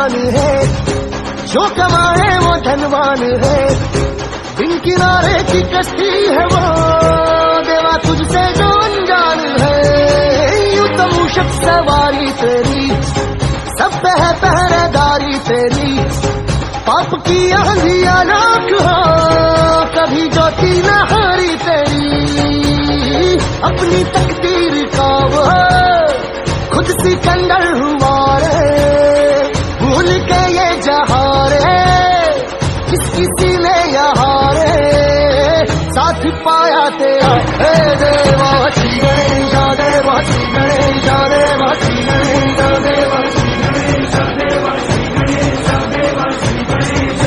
इंसान है, जो कमाए वो धनवान है, बिन किनारे की कश्ती है वो, देवा तुझसे जो अनजान है। यूं तो मूशक सवारी तेरी, सब पे है पहरेदारी तेरी, पाप की आंधियां लाख हो, कभी ज्योति न हारी तेरी। अपनी तकदीर का वो खुद सिकंदर हुआ रे, भूल के ये जहां रे, किस ने यहाँ रे साथ पाया तेरा। हे देवा श्री गणेश देवा श्री गणेश देवा श्री गणेश देवा श्री गणेश देवा श्री गणेश देवा श्री गणेश।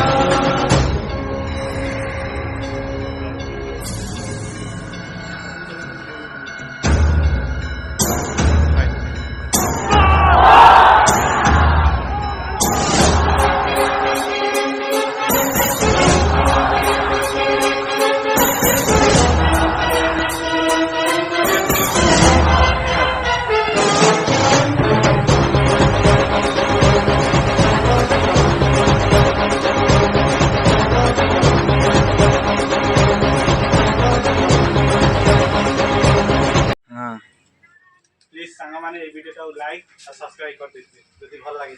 প্লিজ সাংমানে এই ভিডিওটাও লাইক আর সাবস্ক্রাইব করে দিতে যদি ভালো লাগে।